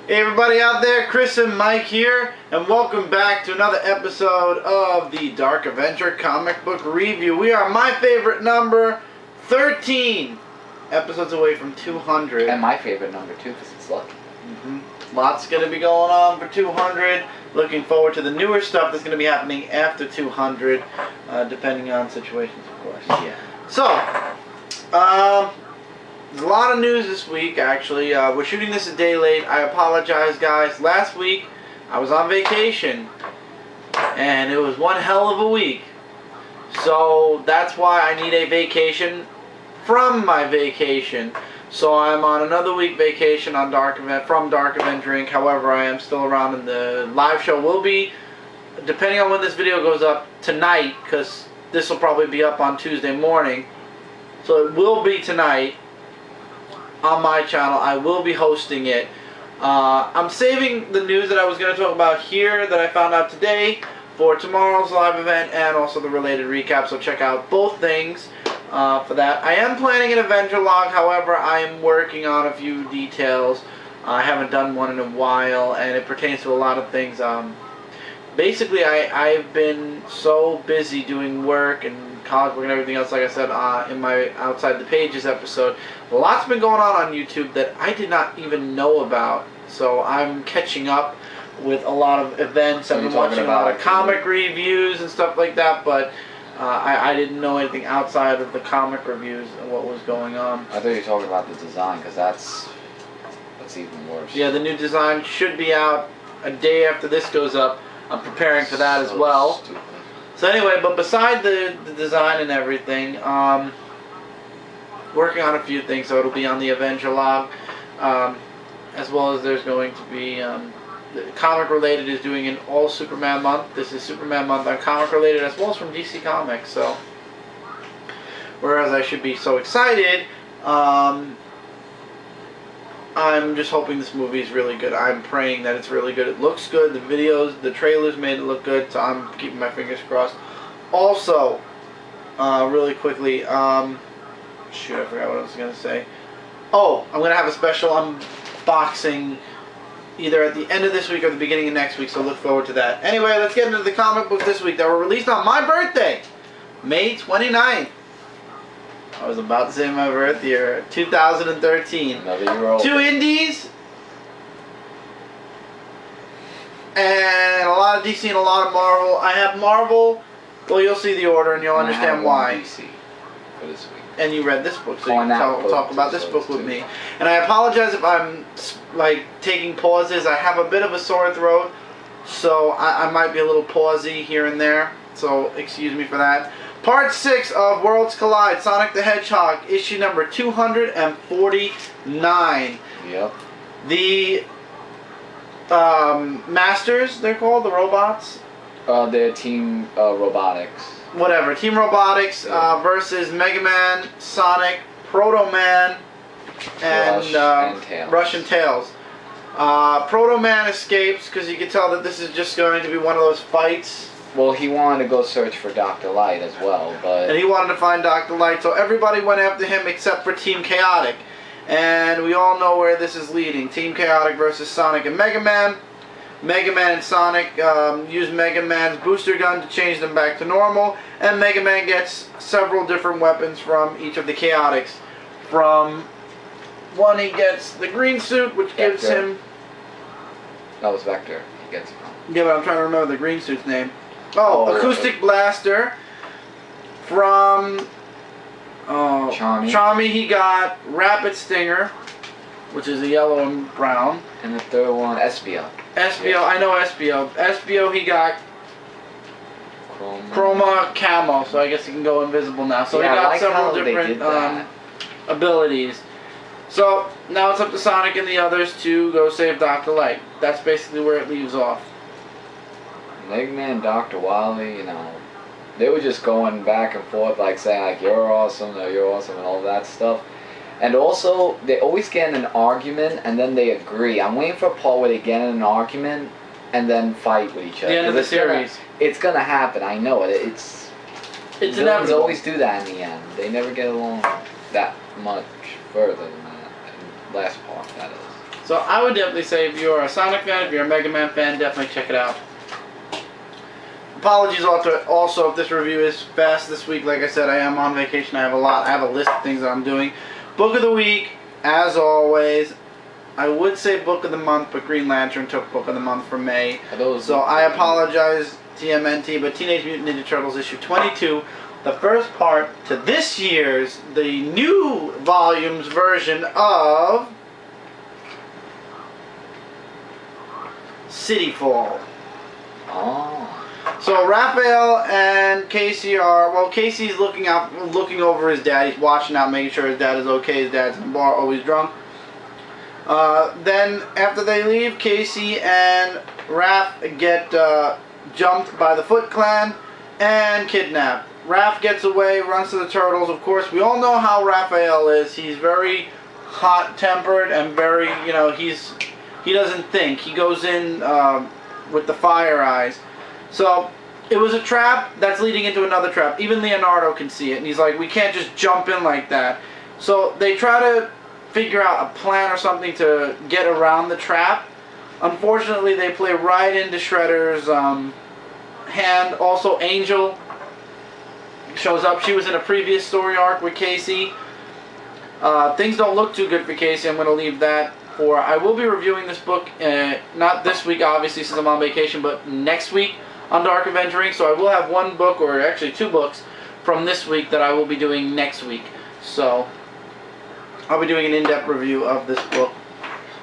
Hey everybody out there, Chris and Mike here, and welcome back to another episode of the Dark Avenger Comic Book Review. We are my favorite number, 13 episodes away from 200. And my favorite number too, because it's lucky. Lots going to be going on for 200. Looking forward to the newer stuff that's going to be happening after 200, depending on situations, of course. Yeah. So, there's a lot of news this week, actually. We're shooting this a day late. I apologize, guys. Last week, I was on vacation, and it was one hell of a week. So, that's why I need a vacation from my vacation. So, I'm on another week vacation on from Dark Avenger Inc. However, I am still around, and the live show will be, depending on when this video goes up, tonight, because this will probably be up on Tuesday morning. So, it will be tonight. On my channel, I will be hosting it. I'm saving the news that I was going to talk about here that I found out today for tomorrow's live event and also the related recap, so check out both things for that. I am planning an Avenger log, however, I am working on a few details. I haven't done one in a while, and it pertains to a lot of things. Basically, I've been so busy doing work and college work and everything else, like I said in my Outside the Pages episode. Lots been going on YouTube that I did not even know about. So I'm catching up with a lot of events. I've been watching a lot of comic reviews and stuff like that, but I didn't know anything outside of the comic reviews and what was going on. I thought you were talking about the design, because that's even worse. Yeah, the new design should be out a day after this goes up. I'm preparing for that as well. Stupid. So anyway, but beside the design and everything, working on a few things, so it'll be on the Avenger log, as well as there's going to be, Comic Related is doing an all Superman month. This is Superman month on Comic Related, as well as from DC Comics, so, whereas I should be so excited, I'm just hoping this movie is really good. I'm praying that it's really good. It looks good. The videos, the trailers made it look good, so I'm keeping my fingers crossed. Also, really quickly, shoot, I forgot what I was going to say. Oh, I'm going to have a special unboxing either at the end of this week or the beginning of next week, so look forward to that. Anyway, let's get into the comic books this week that were released on my birthday, May 29th. I was about to say my birth year, 2013. Another year old. 2 indies, and a lot of DC and a lot of Marvel. I have Marvel. Well, you'll see the order and you'll understand why. DC for this week. And you read this book, so you can talk about this book with me. And I apologize if I'm like taking pauses. I have a bit of a sore throat, so I might be a little pausy here and there. So excuse me for that. Part 6 of Worlds Collide, Sonic the Hedgehog, issue number 249. Yep. The Masters, they're called, the robots? They're Team Robotics. Whatever, Team Robotics versus Mega Man, Sonic, Proto Man, and Rush and Tails. Proto Man escapes because you can tell that this is just going to be one of those fights. Well, he wanted to go search for Dr. Light as well, but... And he wanted to find Dr. Light, so everybody went after him except for Team Chaotic. And we all know where this is leading. Team Chaotic versus Sonic and Mega Man. Mega Man and Sonic use Mega Man's booster gun to change them back to normal. And Mega Man gets several different weapons from each of the Chaotics. From one, he gets the green suit, which gives him... That was Vector. He gets it from. Yeah, but I'm trying to remember the green suit's name. Oh, Acoustic Blaster. From Charmy, he got Rapid Stinger, which is a yellow and brown. And the third one, Espio. Espio, I know Espio. Espio, he got Chroma Camo, so I guess he can go invisible now. So yeah, he got several different abilities. So now it's up to Sonic and the others to go save Dr. Light. That's basically where it leaves off. Mega Man, Dr. Wily, you know, they were just going back and forth, like saying, like, you're awesome, no, you're awesome, and all that stuff. And also, they always get in an argument, and then they agree. I'm waiting for a part where they get in an argument, and then fight with each other. The end of the series. It's gonna happen, I know it. It's villains inevitable. Always do that in the end. They never get along that much further than that. Last part, that is. So I would definitely say if you're a Sonic fan, if you're a Mega Man fan, definitely check it out. Apologies also if this review is fast this week. Like I said, I am on vacation. I have a list of things that I'm doing. Book of the week, as always. I would say book of the month, but Green Lantern took book of the month for May. So I apologize, TMNT, but Teenage Mutant Ninja Turtles issue 22, the first part to this year's, the new volumes version of City Fall. Oh. So Raphael and Casey are, well, Casey's looking over his dad. He's watching out, making sure his dad is okay. His dad's in the bar, always drunk. Then after they leave, Casey and Raph get jumped by the Foot Clan and kidnapped. Raph gets away, runs to the Turtles. Of course, we all know how Raphael is. He's very hot-tempered and very, you know, he doesn't think. He goes in with the fire eyes. So it was a trap that's leading into another trap. Even Leonardo can see it, and he's like, we can't just jump in like that. So they try to figure out a plan or something to get around the trap. Unfortunately, they play right into Shredder's hand. Also, Angel shows up. She was in a previous story arc with Casey. Things don't look too good for Casey. I'm going to leave that for... I will be reviewing this book, not this week, obviously, since I'm on vacation, but next week on Dark Avenger. So I will have one book, or actually 2 books, from this week that I will be doing next week. So I'll be doing an in-depth review of this book.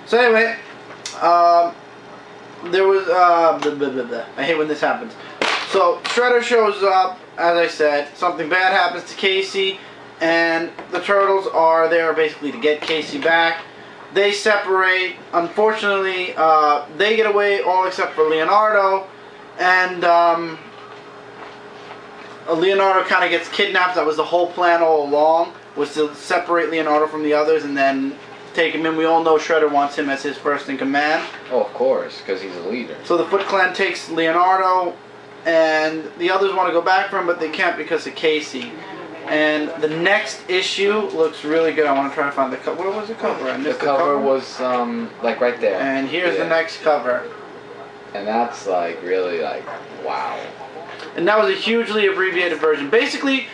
So anyway, there was... I hate when this happens. So Shredder shows up, as I said. Something bad happens to Casey, and the Turtles are there basically to get Casey back. They separate. Unfortunately, they get away, all except for Leonardo. And Leonardo kind of gets kidnapped. That was the whole plan all along, was to separate Leonardo from the others and then take him in. We all know Shredder wants him as his first in command. Oh, of course, because he's a leader. So the Foot Clan takes Leonardo, and the others want to go back for him, but they can't because of Casey. And the next issue looks really good. I want to try to find the cover. What was the cover? I missed the cover was like right there. And here's the next cover. And that's like really like wow. And that was a hugely abbreviated version. Basically,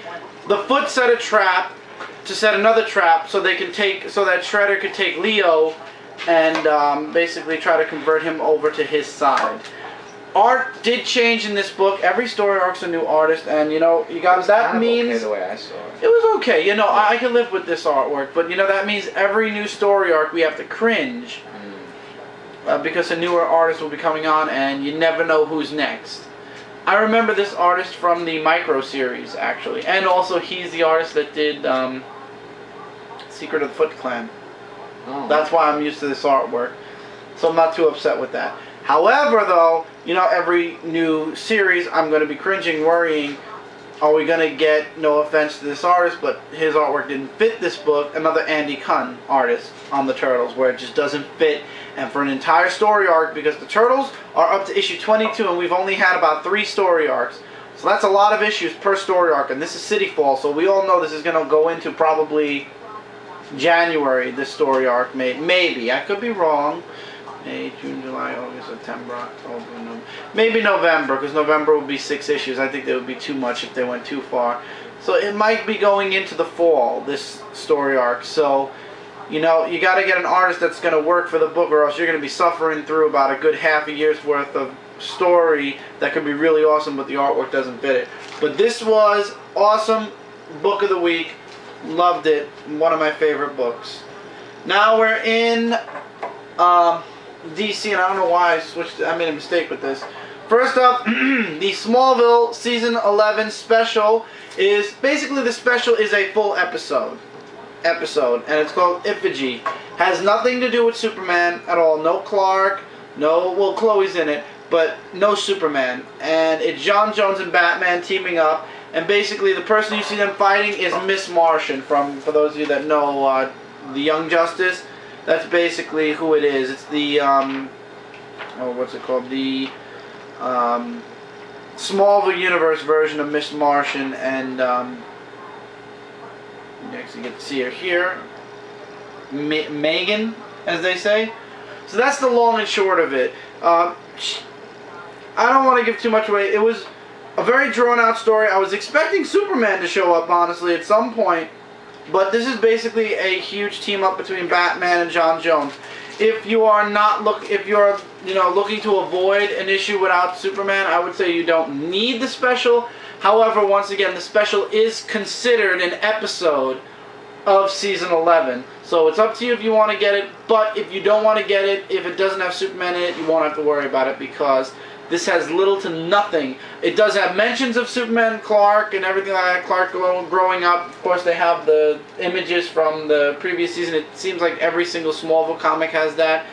the Foot set a trap to set another trap so they can take, so that Shredder could take Leo and basically try to convert him over to his side. Art did change in this book. Every story arc's a new artist, and you know, you got that means okay the way I saw it. It was okay. You know, I can live with this artwork, but you know that means every new story arc we have to cringe because a newer artist will be coming on, and you never know who's next. I remember this artist from the Micro series actually, and also he's the artist that did Secret of the Foot Clan. Oh. That's why I'm used to this artwork, so I'm not too upset with that. However, though, you know, every new series, I'm going to be cringing, worrying, are we going to get, no offense to this artist, but his artwork didn't fit this book, another Andy Kunn artist on the Turtles, where it just doesn't fit. And for an entire story arc, because the Turtles are up to issue 22, and we've only had about 3 story arcs. So that's a lot of issues per story arc, and this is City Fall, so we all know this is going to go into probably January, this story arc, maybe. I could be wrong. May, June, July, August, September, October, November. Maybe November, because November would be 6 issues. I think that would be too much if they went too far. So it might be going into the fall, this story arc. So, you know, you got to get an artist that's going to work for the book, or else you're going to be suffering through about a good half a year's worth of story that could be really awesome, but the artwork doesn't fit it. But this was awesome. Book of the week. Loved it. One of my favorite books. Now we're in... DC, and I don't know why I made a mistake with this. First up, the Smallville Season 11 special is, basically the special is a full episode, and it's called Effigy. Has nothing to do with Superman at all. No Clark, no, well, Chloe's in it, but no Superman. And it's John Jones and Batman teaming up, and basically the person you see them fighting is Miss Martian, for those of you that know the Young Justice. That's basically who it is. It's the, what's it called? The Smallville universe version of Miss Martian, and you actually get to see her here. Megan, as they say. So that's the long and short of it. I don't want to give too much away. It was a very drawn-out story. I was expecting Superman to show up, honestly, at some point. But this is basically a huge team-up between Batman and John Jones. If you are looking to avoid an issue without Superman, I would say you don't need the special. However, once again, the special is considered an episode of season 11. So it's up to you if you want to get it, but if you don't want to get it, if it doesn't have Superman in it, you won't have to worry about it because this has little to nothing. It does have mentions of Superman, Clark, and everything like that. Clark growing up. Of course, they have the images from the previous season. It seems like every single Smallville comic has that.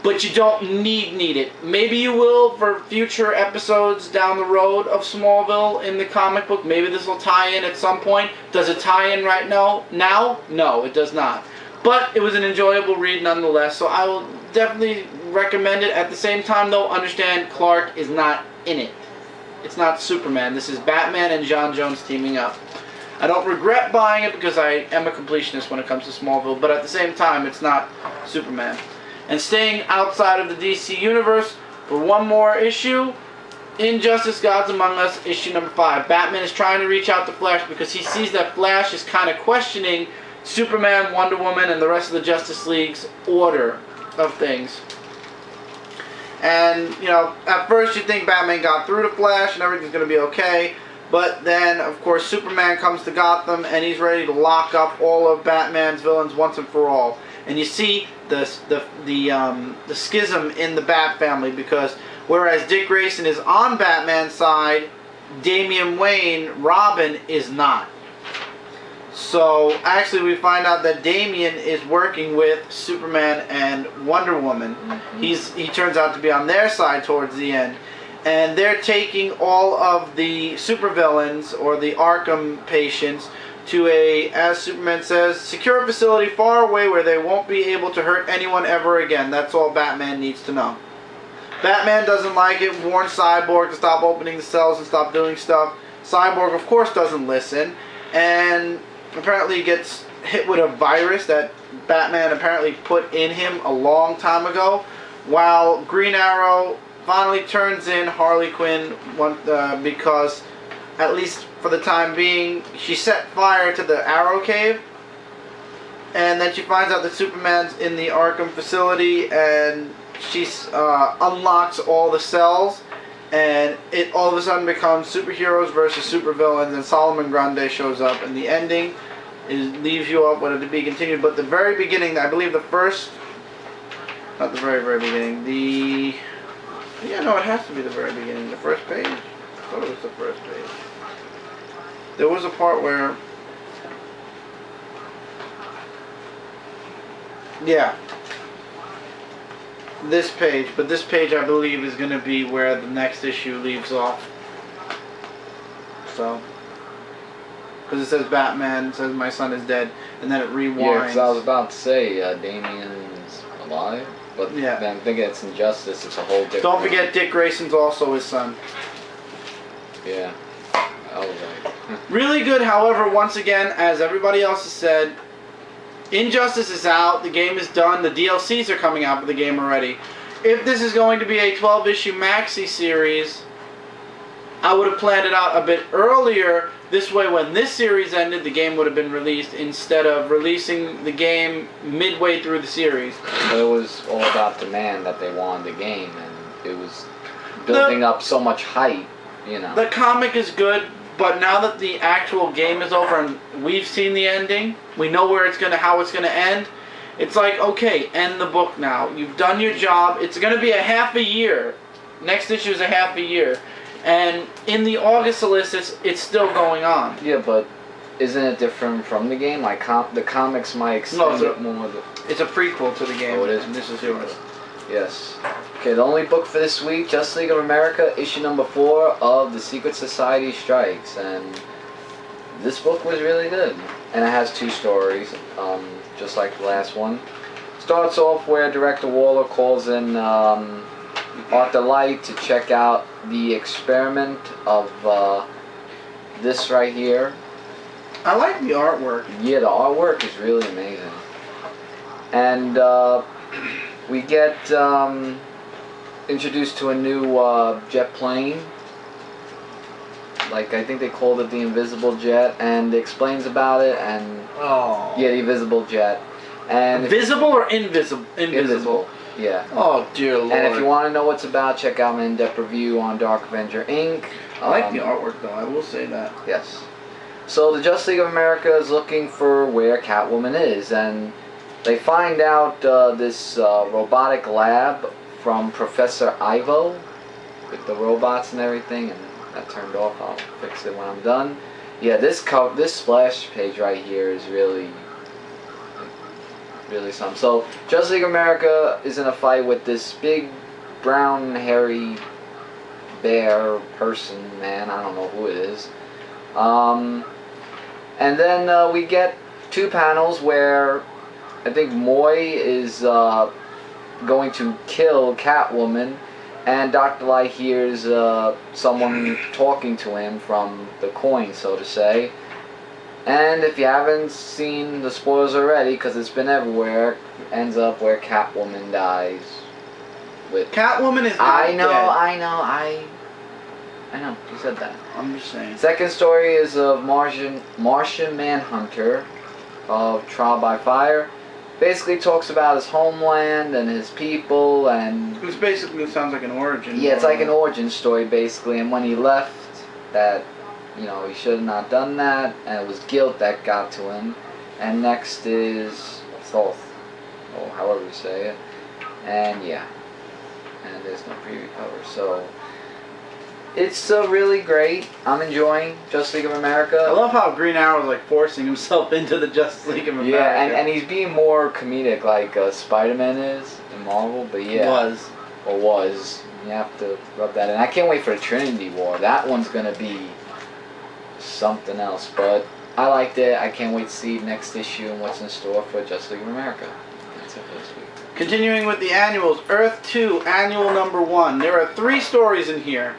But you don't need it. Maybe you will for future episodes down the road of Smallville in the comic book. Maybe this will tie in at some point. Does it tie in right now? No, it does not. But it was an enjoyable read nonetheless, so I will definitely recommend it. At the same time, though, understand Clark is not in it. It's not Superman. This is Batman and John Jones teaming up. I don't regret buying it because I am a completionist when it comes to Smallville, but at the same time, it's not Superman. And staying outside of the DC Universe for one more issue, Injustice Gods Among Us, issue number 5. Batman is trying to reach out to Flash because he sees that Flash is kind of questioning Superman, Wonder Woman, and the rest of the Justice League's order of things. And, at first you think Batman got through to Flash and everything's going to be okay. But then, of course, Superman comes to Gotham and he's ready to lock up all of Batman's villains once and for all. And you see the schism in the Bat family because whereas Dick Grayson is on Batman's side, Damian Wayne, Robin, is not. So actually we find out that Damian is working with Superman and Wonder Woman. Mm-hmm. He turns out to be on their side towards the end. And they're taking all of the supervillains or the Arkham patients to a, as Superman says, secure facility far away where they won't be able to hurt anyone ever again. That's all Batman needs to know. Batman doesn't like it, warns Cyborg to stop opening the cells and stop doing stuff. Cyborg, of course, doesn't listen, and apparently gets hit with a virus that Batman apparently put in him a long time ago, while Green Arrow finally turns in Harley Quinn because, at least for the time being, she set fire to the Arrow Cave, and then she finds out that Superman's in the Arkham facility, and she unlocks all the cells, and it all of a sudden becomes superheroes versus supervillains, and Solomon Grande shows up, and the ending leaves you up with it to be continued. But the very beginning, I believe the first, not the very beginning, yeah, no, it has to be the very beginning, the first page. I thought it was the first page. There was a part where, yeah, this page, but this page I believe is going to be where the next issue leaves off. So, because it says Batman, it says my son is dead, and then it rewinds. Yeah, because I was about to say Damian's alive, but yeah. I'm thinking it's Injustice, it's a whole different... Don't forget Dick Grayson's also his son. Yeah, I was like... Really good, however, once again, as everybody else has said, Injustice is out, the game is done, the DLCs are coming out for the game already. If this is going to be a 12-issue maxi series, I would have planned it out a bit earlier. This way, when this series ended, the game would have been released instead of releasing the game midway through the series. It was all about demand that they wanted the game, and it was building up so much hype, The comic is good, but now that the actual game is over and we've seen the ending, we know how it's gonna end. It's like, okay, end the book now. You've done your job. It's gonna be a half a year. Next issue is a half a year. And in the August solicits, it's still going on. Yeah, but isn't it different from the game? Like the comics might extend it more. It's a prequel to the game. Oh, it is. And this is yours. Yes. Okay, the only book for this week, Justice League of America, issue number 4 of The Secret Society Strikes. And this book was really good. And it has 2 stories, just like the last one. Starts off where Director Waller calls in Arthur Light to check out the experiment of this right here. I like the artwork. Yeah, the artwork is really amazing. And We get introduced to a new jet plane. Like, I think they called it the Invisible Jet, and it explains about it, and... Oh. Yeah, the Invisible Jet. And Visible or invisible? Invisible. Yeah. Oh, dear Lord. And if you want to know what's about, check out my in-depth review on Dark Avenger Inc. I like the artwork, though. I will say that. Yes. So the Justice League of America is looking for where Catwoman is, and they find out this robotic lab from Professor Ivo with the robots and everything, and that turned off. I'll fix it when I'm done. Yeah, this splash page right here is really something. So Justice League of America is in a fight with this big brown hairy bear person, man, I don't know who it is. And then we get two panels where I think Moy is going to kill Catwoman, and Dr. Light hears someone talking to him from the coin, so to say. And if you haven't seen the spoilers already, because it's been everywhere, ends up where Catwoman dies. With Catwoman is not I know, dead. I know, you said that. I'm just saying. Second story is of Martian Manhunter of Trial by Fire. Basically talks about his homeland and his people, and... Which basically sounds like an origin. Yeah, it's like an origin story, basically, and when he left, that, you know, he should have not done that, and it was guilt that got to him. And next is Thoth, or however you say it. And yeah, and there's no preview cover, so... It's really great. I'm enjoying Justice League of America. I love how Green Arrow is like forcing himself into the Justice League of America. Yeah, and he's being more comedic like Spider-Man is in Marvel, but yeah. Was. You have to rub that in. I can't wait for the Trinity War. That one's going to be something else, but I liked it. I can't wait to see next issue and what's in store for Justice League of America. That's it for this week. Continuing with the annuals, Earth 2, annual number 1. There are 3 stories in here,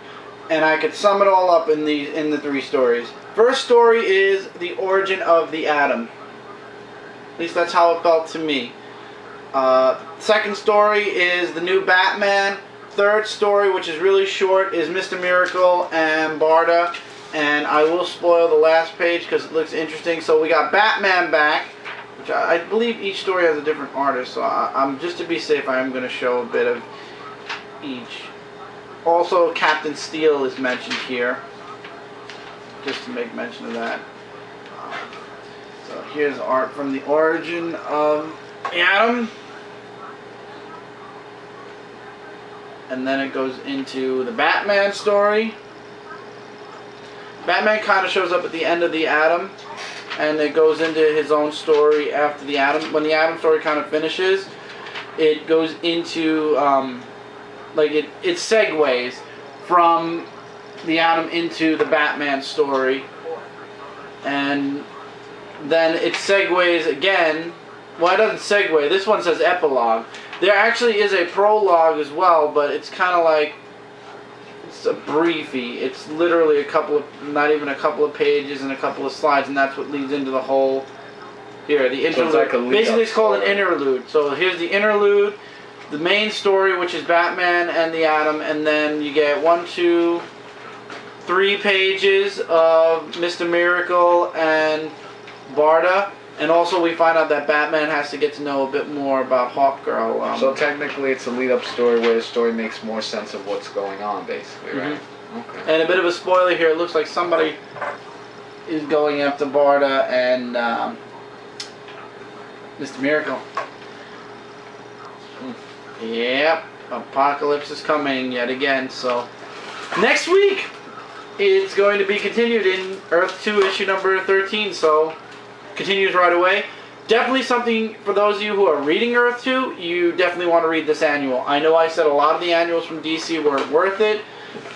and I could sum it all up in the 3 stories. First story is the origin of the Atom. At least that's how it felt to me. Second story is the new Batman. Third story, which is really short, is Mr. Miracle and Barda. And I will spoil the last page because it looks interesting. So we got Batman back, which I believe each story has a different artist. So I'm just to be safe, I am going to show a bit of each. Also, Captain Steel is mentioned here, just to make mention of that. So here's art from the origin of the Atom. And then it goes into the Batman story. Batman kind of shows up at the end of the Atom, and it goes into his own story after the Atom. When the Atom story kind of finishes, it goes into... like it segues from the Atom into the Batman story, and then it segues again. Well, it doesn't segue. This one says epilogue. There actually is a prologue as well, but it's kind of like it's a briefie. It's literally not even a couple of pages and a couple of slides, and that's what leads into the whole. Here, the interlude. So it's like basically, it's called an interlude. So here's the interlude. The main story, which is Batman and the Atom, and then you get 1, 2, 3 pages of Mr. Miracle and Barda, and also we find out that Batman has to get to know a bit more about Hawkgirl. So technically it's a lead-up story where the story makes more sense of what's going on, basically, right? Okay. And a bit of a spoiler here, it looks like somebody is going after Barda and Mr. Miracle. Yep, Apocalypse is coming yet again. So next week it's going to be continued in Earth 2 issue number 13. So continues right away. Definitely something for those of you who are reading Earth 2. You definitely want to read this annual. I know I said a lot of the annuals from DC were worth it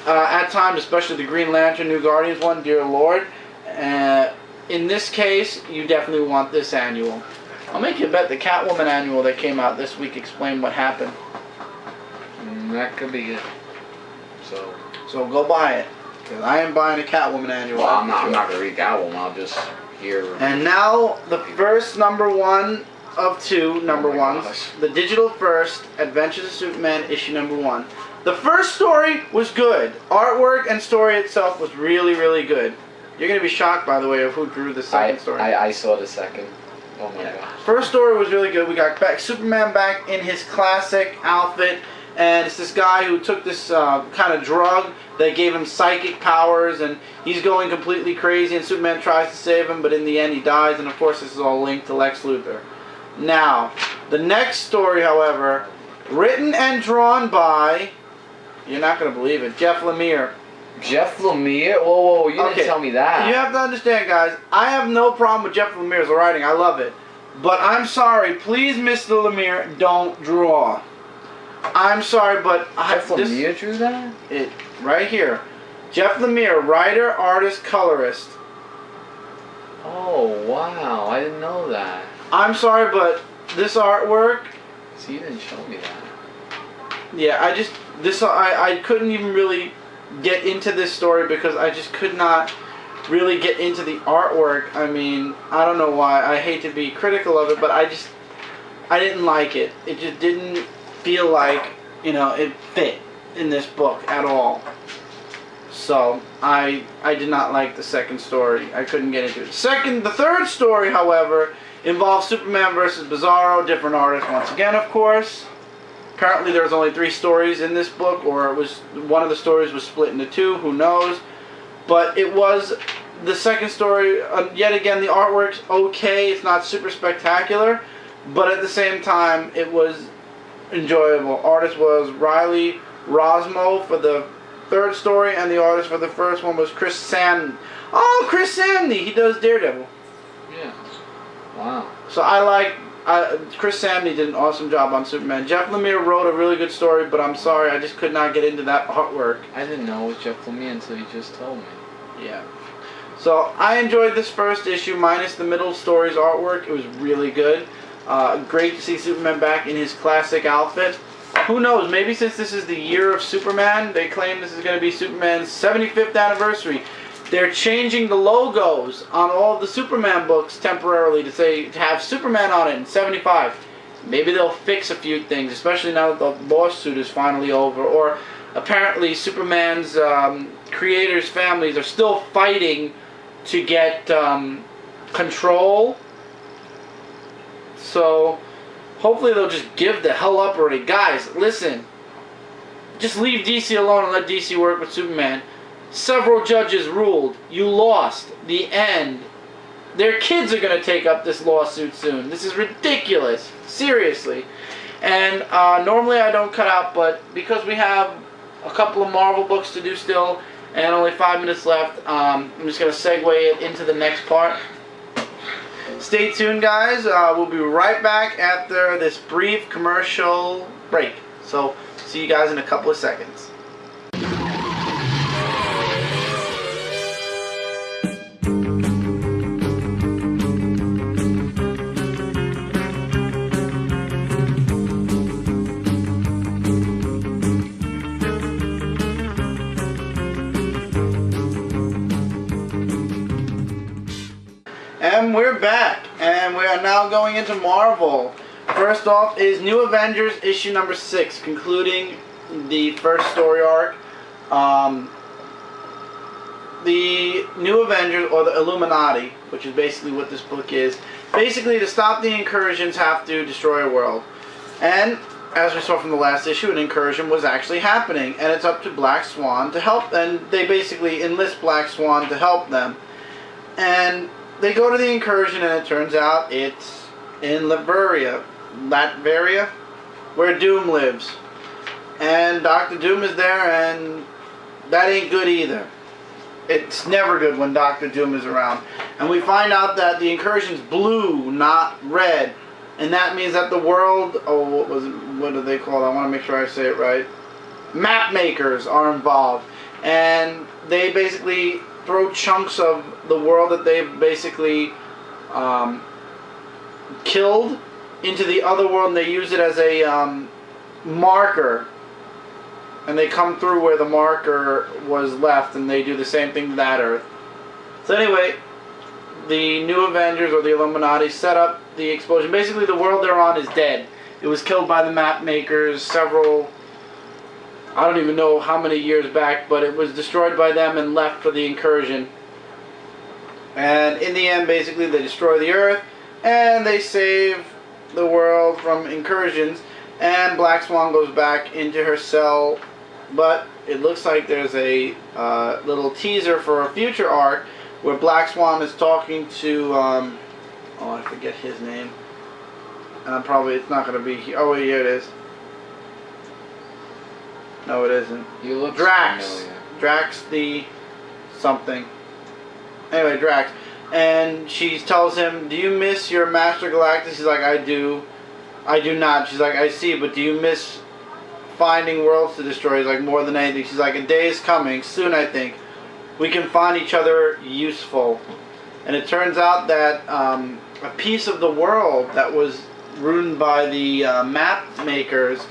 at times, especially the Green Lantern New Guardians one. Dear Lord, in this case, you definitely want this annual. I'll make you bet the Catwoman annual that came out this week explained what happened. That could be it. So go buy it, because I am buying a Catwoman annual. Well, I'm not going to read Catwoman. I'll just hear. And now the first number 1 of 2 number ones. Gosh. The digital first, Adventures of Superman, issue number 1. The first story was good. Artwork and story itself was really, really good. You're going to be shocked, by the way, of who drew the second story. I saw the second. Oh my gosh. First story was really good. We got Superman back in his classic outfit. And it's this guy who took this kind of drug that gave him psychic powers, and he's going completely crazy, and Superman tries to save him, but in the end he dies, and of course this is all linked to Lex Luthor. Now, the next story, however, written and drawn by, you're not going to believe it, Jeff Lemire. Jeff Lemire? Whoa, you didn't tell me that. You have to understand, guys, I have no problem with Jeff Lemire's writing. I love it. But I'm sorry, please, Mr. Lemire, don't draw. I'm sorry, but Jeff Lemire drew that? It right here. Jeff Lemire, writer, artist, colorist. Oh wow, I didn't know that. I'm sorry, but this artwork. See, you didn't show me that. Yeah, I couldn't even really get into this story because I just could not really get into the artwork. I mean, I don't know why. I hate to be critical of it, but I didn't like it. It just didn't feel like, it fit in this book at all. So I did not like the second story. I couldn't get into it. The third story, however, involves Superman versus Bizarro, different artists once again, of course. Apparently there's only 3 stories in this book, or it was one of the stories was split into 2, who knows. But it was the second story, yet again the artwork's okay, it's not super spectacular, but at the same time it was enjoyable. Artist was Riley Rosmo for the third story, and the artist for the first one was Chris Samney. Oh, Chris Samney! He does Daredevil. Yeah. Wow. So I like Chris Samney did an awesome job on Superman. Jeff Lemire wrote a really good story, but I'm sorry, I just could not get into that artwork. I didn't know it was Jeff Lemire until you just told me. Yeah. So I enjoyed this first issue, minus the middle story's artwork. It was really good. Great to see Superman back in his classic outfit. Who knows, maybe since this is the year of Superman, they claim this is going to be Superman's 75th anniversary. They're changing the logos on all of the Superman books temporarily to have Superman on it in 75. Maybe they'll fix a few things, especially now that the lawsuit is finally over. Or apparently Superman's creators' families are still fighting to get control. So hopefully they'll just give the hell up already. Guys, listen. Just leave DC alone and let DC work with Superman. Several judges ruled. You lost. The end. Their kids are going to take up this lawsuit soon. This is ridiculous. Seriously. And normally I don't cut out, but because we have a couple of Marvel books to do still and only 5 minutes left, I'm just going to segue it into the next part. Stay tuned, guys. We'll be right back after this brief commercial break. So, see you guys in a couple of seconds. And we're back, and we are now going into Marvel. First off is New Avengers issue number 6, concluding the first story arc. The New Avengers, or the Illuminati, which is basically what this book is, basically to stop the incursions have to destroy a world. And as we saw from the last issue, an incursion was actually happening, and it's up to Black Swan to help, and they basically enlist Black Swan to help them. And they go to the incursion, and it turns out it's in Latveria, where Doom lives. And Dr. Doom is there, and that ain't good either. It's never good when Dr. Doom is around. And we find out that the incursion's blue, not red. And that means that the world, what do they call it? I want to make sure I say it right. Map makers are involved. And they basically throw chunks of the world that they've basically killed into the other world, and they use it as a marker, and they come through where the marker was left, and they do the same thing to that Earth. So anyway, the new Avengers, or the Illuminati, set up the explosion. Basically, the world they're on is dead. It was killed by the map makers several, I don't even know how many years back, but it was destroyed by them and left for the incursion. And in the end, basically, they destroy the Earth, and they save the world from incursions, and Black Swan goes back into her cell, but it looks like there's a little teaser for a future arc where Black Swan is talking to, oh, I forget his name. Probably it's not going to be here. Oh, wait, here it is. No, it isn't. You look Drax. familiar. Drax the something. Anyway, Drax. And she tells him, do you miss your Master Galactus? He's like, I do. I do not. She's like, I see, but do you miss finding worlds to destroy? He's like, more than anything. She's like, a day is coming, soon I think. We can find each other useful. And it turns out that a piece of the world that was ruined by the map makers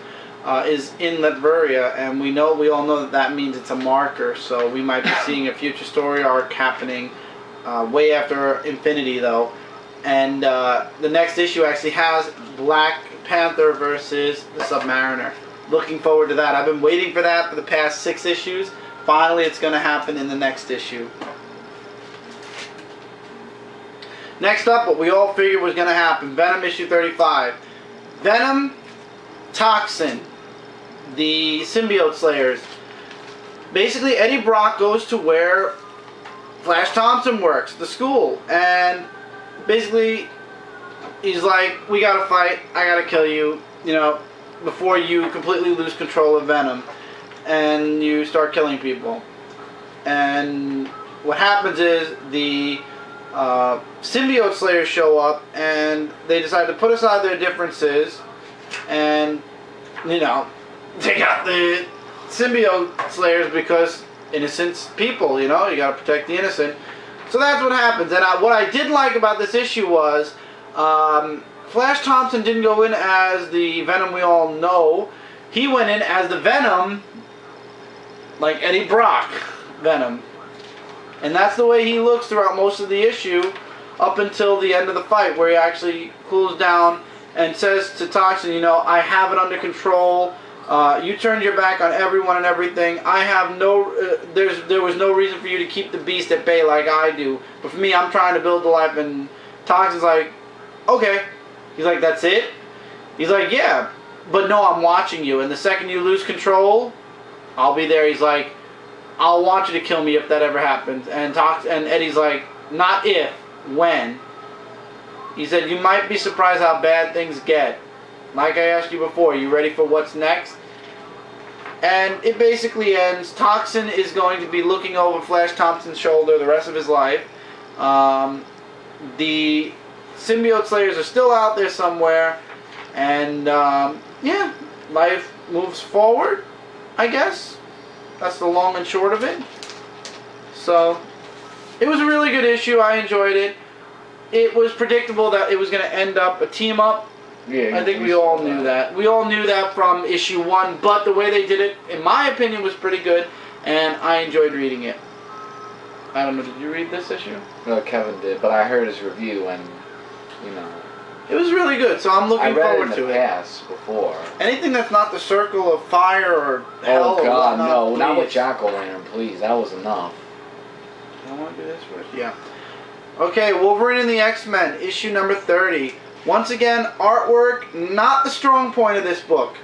is in Latveria, and we all know that that means it's a marker, so we might be seeing a future story arc happening way after Infinity, though. And the next issue actually has Black Panther versus the Submariner. Looking forward to that. I've been waiting for that for the past 6 issues. Finally, it's going to happen in the next issue. Next up, what we all figured was going to happen. Venom issue 35. Venom, Toxin, the symbiote slayers. Basically, Eddie Brock goes to where Flash Thompson works, the school. And basically, he's like, we got to fight. I got to kill you, before you completely lose control of Venom. And you start killing people. And what happens is the symbiote slayers show up, and they decide to put aside their differences, and they got the symbiote slayers because innocent people, you gotta protect the innocent. So that's what happens. And what I did like about this issue was Flash Thompson didn't go in as the Venom we all know. He went in as the Venom, like Eddie Brock Venom. And that's the way he looks throughout most of the issue, up until the end of the fight, where he actually cools down and says to Toxin, I have it under control. You turned your back on everyone and everything. I have there was no reason for you to keep the beast at bay like I do. But for me, I'm trying to build the life. And Toxin's like, okay. He's like, that's it? He's like, yeah. But no, I'm watching you. And the second you lose control, I'll be there. He's like, I'll want you to kill me if that ever happens. And Eddie's like, not if, when. He said, you might be surprised how bad things get. Like I asked you before, you ready for what's next? And it basically ends. Toxin is going to be looking over Flash Thompson's shoulder the rest of his life. The symbiote slayers are still out there somewhere. And, yeah, life moves forward, I guess. That's the long and short of it. So, it was a really good issue. I enjoyed it. It was predictable that it was going to end up a team-up. Yeah, I think we all knew that. We all knew that from issue 1, but the way they did it, in my opinion, was pretty good, and I enjoyed reading it. I don't know, did you read this issue? No, Kevin did, but I heard his review, and, It was really good, so I'm looking forward to it. I read it in the past before. Anything that's not the Circle of Fire or Hell Oh, God, or whatnot, no. Not with please. Jack-O-Lantern, please. That was enough. I want to do this first. Yeah. Okay, Wolverine and the X-Men, issue number 30. Once again, artwork, not the strong point of this book.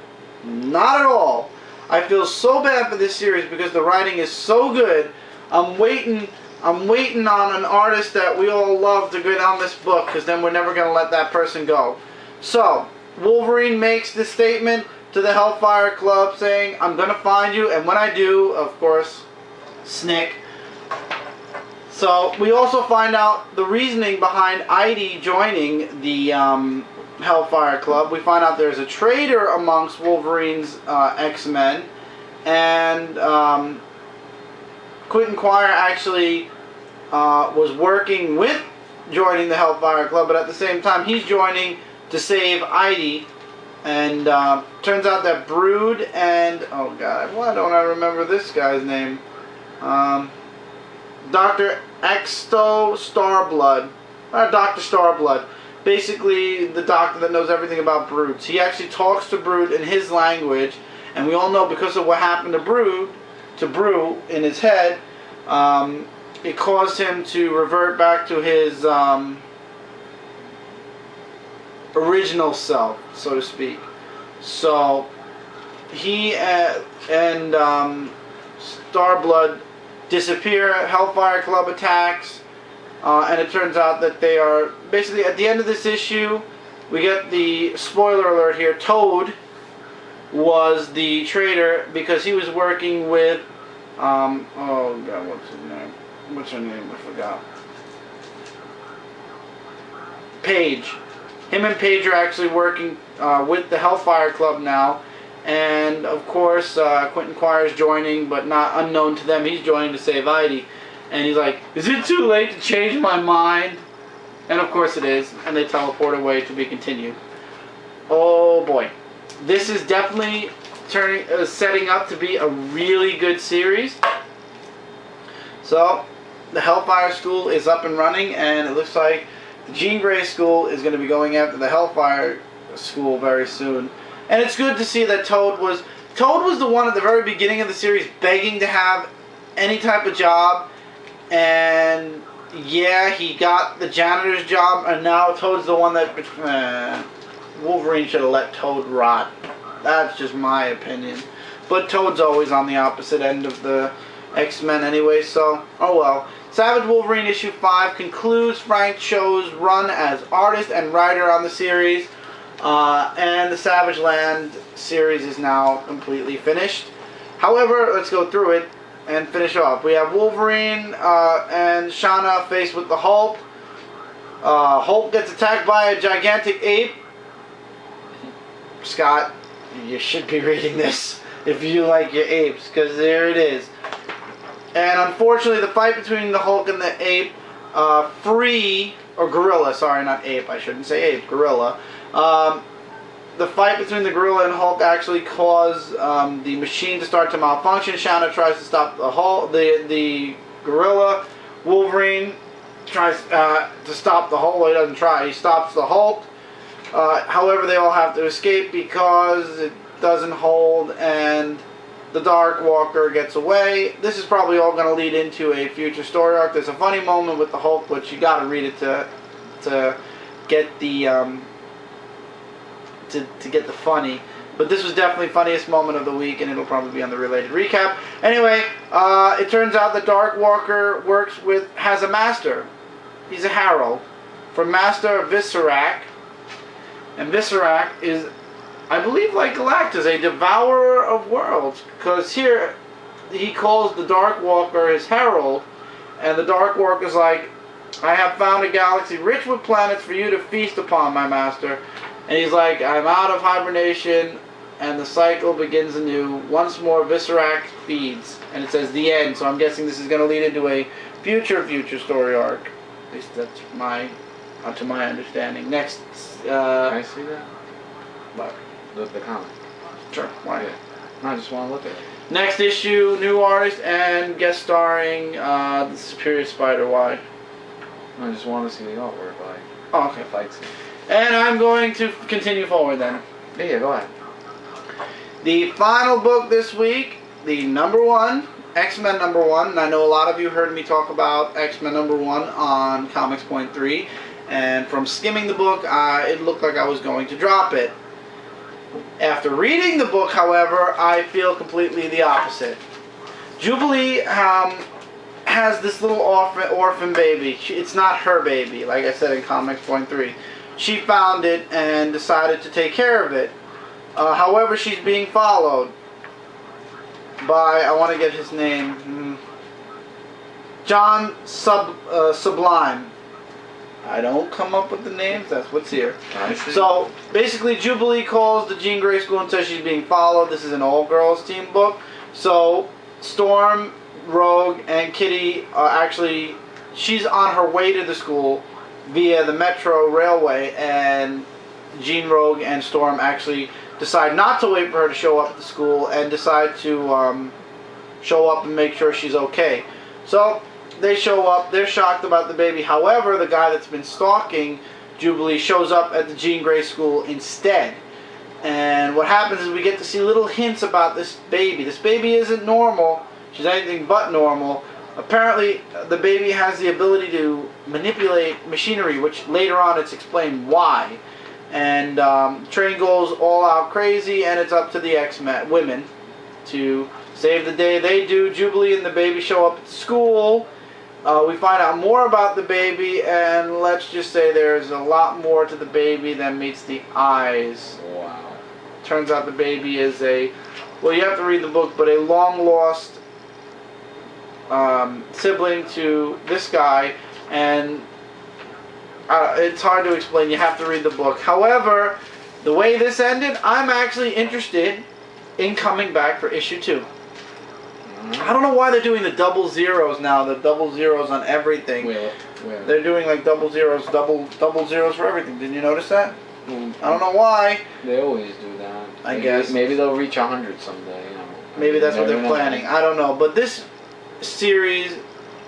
Not at all. I feel so bad for this series because the writing is so good. I'm waiting on an artist that we all love to get on this book, because then we're never going to let that person go. So, Wolverine makes this statement to the Hellfire Club saying, I'm going to find you, and when I do, of course, Snick. So, we also find out the reasoning behind Idy joining the Hellfire Club. We find out there's a traitor amongst Wolverine's X-Men, and Quentin Quire actually was working with joining the Hellfire Club, but at the same time he's joining to save Idy. And turns out that Brood and, oh god, why don't I remember this guy's name? Dr. Exto Starblood Dr. Starblood. Basically, the doctor that knows everything about brutes. He actually talks to Brute in his language, and we all know because of what happened to Brute in his head, it caused him to revert back to his original self, so to speak. So he and Starblood disappear. Hellfire Club attacks, and it turns out that they are basically at the end of this issue. We get the spoiler alert here. Toad was the traitor because he was working with oh god, what's his name? What's her name? I forgot. Paige. Him and Paige are actually working with the Hellfire Club now, and of course Quentin Quire's joining, but not unknown to them. He's joining to save Heidi, and he's like, "Is it too late to change my mind?" And of course it is, and they teleport away to be continued. Oh boy, this is definitely setting up to be a really good series. So the Hellfire School is up and running, and it looks like the Jean Grey School is going to be going after the Hellfire School very soon. And it's good to see that Toad was the one at the very beginning of the series begging to have any type of job, and yeah, he got the janitor's job, and now Toad's the one that Wolverine should have let Toad rot. That's just my opinion. But Toad's always on the opposite end of the X-Men anyway, so oh well. Savage Wolverine issue 5 concludes Frank Cho's run as artist and writer on the series, and the Savage Land series is now completely finished. However, let's go through it and finish off. We have Wolverine and Shauna faced with the Hulk. Hulk gets attacked by a gigantic ape. Scott, you should be reading this if you like your apes, because there it is. And unfortunately, the fight between the Hulk and the ape, gorilla, sorry, not ape, I shouldn't say ape, gorilla. The fight between the gorilla and Hulk actually caused the machine to start to malfunction. Shauna tries to stop the Hulk, the gorilla. Wolverine tries to stop the Hulk. Well, he doesn't try. He stops the Hulk. However, they all have to escape because it doesn't hold, and the Dark Walker gets away. This is probably all going to lead into a future story arc. There's a funny moment with the Hulk, which you got to read it to get the to get the funny. But this was definitely funniest moment of the week, and it'll probably be on the related recap. Anyway, it turns out the Dark Walker has a master. He's a herald from Master Viscerac, and Viscerac is, I believe, like Galactus, a devourer of worlds, because here he calls the Dark Walker his herald, and the Dark Walker's like, "I have found a galaxy rich with planets for you to feast upon, my master." And he's like, "I'm out of hibernation," and the cycle begins anew. Once more, Viscerac feeds, and it says the end. So I'm guessing this is going to lead into a future story arc. At least that's to my understanding. Next, Can I see that? What? The comic. Sure. Why? Yeah. No, I just want to look at it. Next issue, new artist and guest starring the Superior Spider. Why? I just want to see the artwork, like okay. the fight scene. And I'm going to continue forward then. Yeah, go ahead. The final book this week, the #1, X-Men #1, and I know a lot of you heard me talk about X-Men #1 on Comics Point 3, and from skimming the book, it looked like I was going to drop it. After reading the book, however, I feel completely the opposite. Jubilee has this little orphan baby. It's not her baby, like I said in Comics Point 3. She found it and decided to take care of it. However, she's being followed by, I want to get his name, John Sublime. I don't come up with the names, that's what's here. So, basically, Jubilee calls the Jean Grey School and says she's being followed. This is an all-girls team book. So, Storm, Rogue, and Kitty actually, she's on her way to the school via the Metro Railway, and Jean, Rogue, and Storm actually decide not to wait for her to show up at the school and decide to show up and make sure she's okay. So, they show up. They're shocked about the baby. However, the guy that's been stalking Jubilee shows up at the Jean Grey school instead. And what happens is we get to see little hints about this baby. This baby isn't normal. She's anything but normal. Apparently, the baby has the ability to manipulate machinery, which later on it's explained why. And train goes all out crazy, and it's up to the X-Men women to save the day. They do. Jubilee and the baby show up at school. We find out more about the baby, and let's just say there's a lot more to the baby than meets the eyes. Wow. Turns out the baby is a, well, you have to read the book, but a long-lost sibling to this guy, and it's hard to explain. You have to read the book. However, the way this ended, I'm actually interested in coming back for issue 2. I don't know why they're doing the double zeros now. The double zeros on everything. Where? They're doing like double zeros for everything. Didn't you notice that? I don't know why. They always do that. I guess. Maybe they'll reach 100 someday. You know. Maybe that's what they're Never know. planning. I don't know. But this series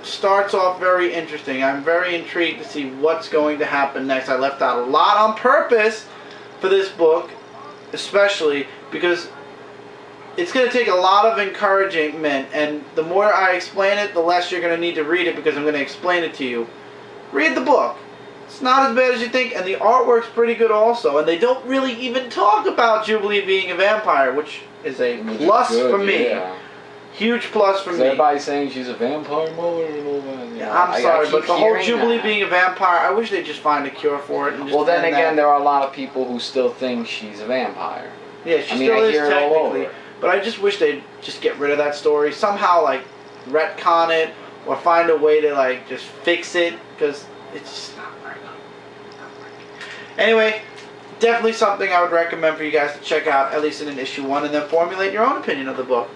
starts off very interesting. I'm very intrigued to see what's going to happen next. I left out a lot on purpose for this book, especially because it's going to take a lot of encouragement, and the more I explain it, the less you're going to need to read it because I'm going to explain it to you. Read the book. It's not as bad as you think, and the artwork's pretty good also, and they don't really even talk about Jubilee being a vampire, which is a plus for me. Yeah. Huge plus for me. Everybody's saying she's a vampire mother and all that. Yeah, I'm sorry, but the whole Jubilee being a vampire, I wish they'd just find a cure for it. And just well, then end again, that. there are a lot of people who still think she's a vampire. Yeah, she I mean, still I is hear it all technically. over. But I just wish they'd just get rid of that story. Somehow, like, retcon it or find a way to, like, just fix it. Because it's just not right. Anyway, definitely something I would recommend for you guys to check out, at least in an issue 1, and then formulate your own opinion of the book.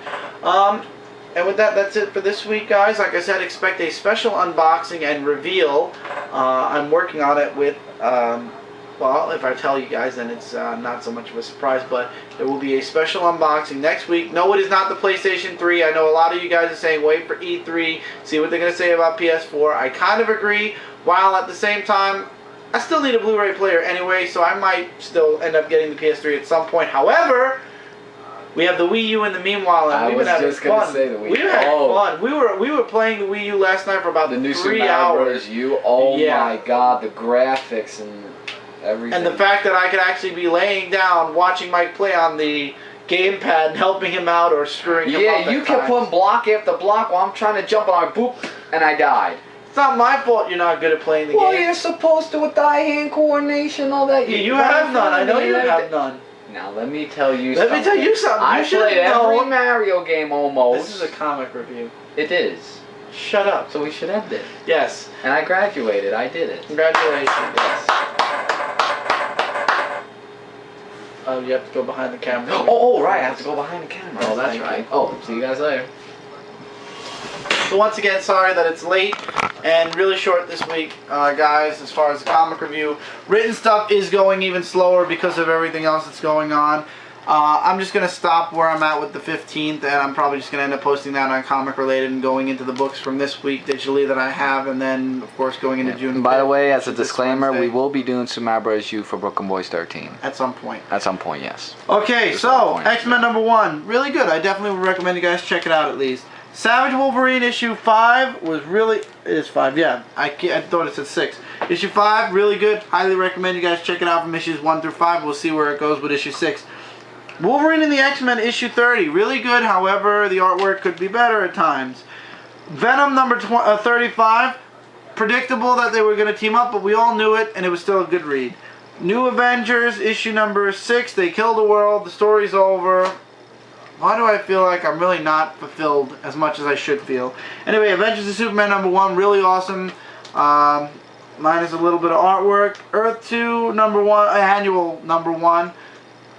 And with that, that's it for this week, guys. Like I said, expect a special unboxing and reveal. I'm working on it with... well, if I tell you guys, then it's not so much of a surprise, but there will be a special unboxing next week. No, it is not the PlayStation 3. I know a lot of you guys are saying wait for E3, see what they're going to say about PS4. I kind of agree, while at the same time, I still need a Blu-ray player anyway, so I might still end up getting the PS3 at some point. However, we have the Wii U in the meanwhile, and we've been having fun. Say the Wii U. We've had fun. We were playing the Wii U last night for about the new 3 Super hours. Mario U. Oh Yeah. my God, the graphics and everything. And the fact that I could actually be laying down, watching Mike play on the gamepad and helping him out or screwing him up. Yeah, you kept putting block after block while I'm trying to jump and I boop, and I died. It's not my fault you're not good at playing the game. Well, you're supposed to with the hand coordination, all that. You have none. I know you have none. Now let me tell you Let something. me tell you something. I You should played have every known. Mario game almost. This is a comic review. It is. Shut up. So we should end it. Yes. And I graduated. I did it. Congratulations. Yes. Oh, you have to go behind the camera. Oh, right. I have to go behind the camera. Oh, that's Thank right. you. Oh, see you guys later. So once again, sorry that it's late and really short this week, guys, as far as the comic review. Written stuff is going even slower because of everything else that's going on. I'm just going to stop where I'm at with the 15th, and I'm probably just going to end up posting that on comic related and going into the books from this week digitally that I have, and then, of course, going into June. And by the way, as a which is this disclaimer, we Wednesday. will be doing Super Bros. U for Brooklyn Boys 13. At some point. At some point, yes. Okay, At some so, point. X-Men #1. Really good. I definitely would recommend you guys check it out at least. Savage Wolverine issue 5 was really... It is 5, yeah. I thought it said 6. Issue 5, really good. Highly recommend you guys check it out from issues 1 through 5. We'll see where it goes with issue 6. Wolverine and the X-Men issue 30. Really good, however, the artwork could be better at times. Venom number 35. Predictable that they were going to team up, but we all knew it, and it was still a good read. New Avengers issue number 6. They killed the world. The story's over. Why do I feel like I'm really not fulfilled as much as I should feel? Anyway, Avengers and Superman #1, really awesome. Minus a little bit of artwork. Earth 2 #1, annual #1.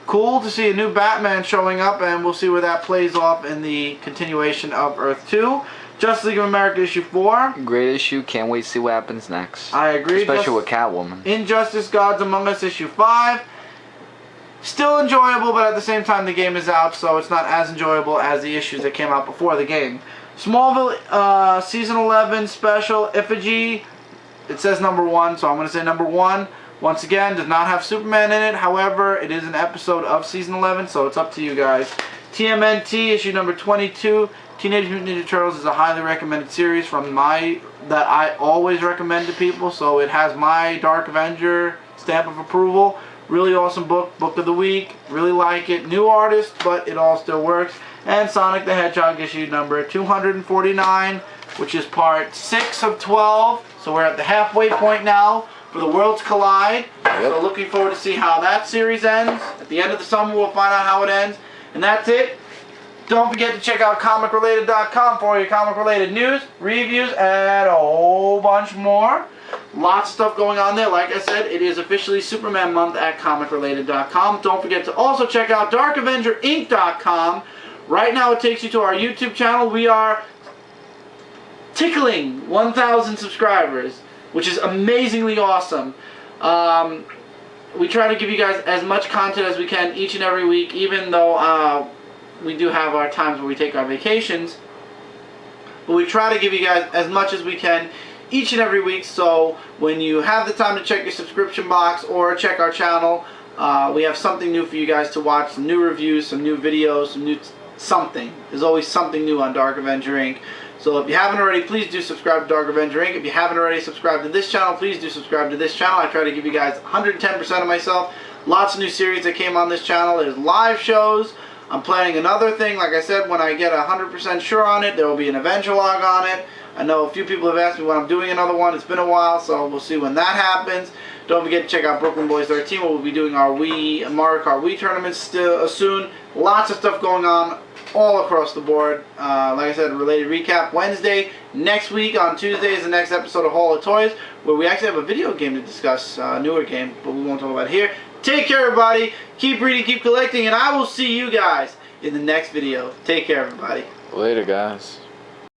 Cool to see a new Batman showing up, and we'll see where that plays off in the continuation of Earth 2. Justice League of America issue 4. Great issue. Can't wait to see what happens next. I agree. Especially with Catwoman. Injustice Gods Among Us issue 5. Still enjoyable, but at the same time the game is out, so it's not as enjoyable as the issues that came out before the game. Smallville Season 11 Special Effigy. It says #1, so I'm going to say #1. Once again, does not have Superman in it. However, it is an episode of Season 11, so it's up to you guys. TMNT issue number 22. Teenage Mutant Ninja Turtles is a highly recommended series from that I always recommend to people. So it has my Dark Avenger stamp of approval. Really awesome book. Book of the week. Really like it. New artist, but it all still works. And Sonic the Hedgehog issue number 249, which is part 6 of 12. So we're at the halfway point now for the Worlds Collide. Yep. So looking forward to see how that series ends. At the end of the summer, we'll find out how it ends. And that's it. Don't forget to check out comicrelated.com for your comic-related news, reviews, and a whole bunch more. Lots of stuff going on there. Like I said, it is officially Superman month at comicrelated.com. Don't forget to also check out darkavengerinc.com. Right now it takes you to our YouTube channel. We are tickling 1,000 subscribers, which is amazingly awesome. We try to give you guys as much content as we can each and every week, even though we do have our times where we take our vacations. But we try to give you guys as much as we can each and every week, so when you have the time to check your subscription box or check our channel, we have something new for you guys to watch, some new reviews, some new videos, some new something. There's always something new on Dark Avenger Inc. So if you haven't already, please do subscribe to Dark Avenger Inc. If you haven't already subscribed to this channel, please do subscribe to this channel. I try to give you guys 110% of myself. Lots of new series that came on this channel. There's live shows. I'm planning another thing. Like I said, when I get 100% sure on it, there will be an Avenger log on it. I know a few people have asked me when I'm doing another one. It's been a while, so we'll see when that happens. Don't forget to check out Brooklyn Boys 13, where we'll be doing our Mario Kart Wii tournaments soon. Lots of stuff going on all across the board. Like I said, related recap Wednesday. Next week on Tuesday is the next episode of Hall of Toys, where we actually have a video game to discuss, a newer game, but we won't talk about it here. Take care, everybody. Keep reading, keep collecting, and I will see you guys in the next video. Take care, everybody. Later, guys.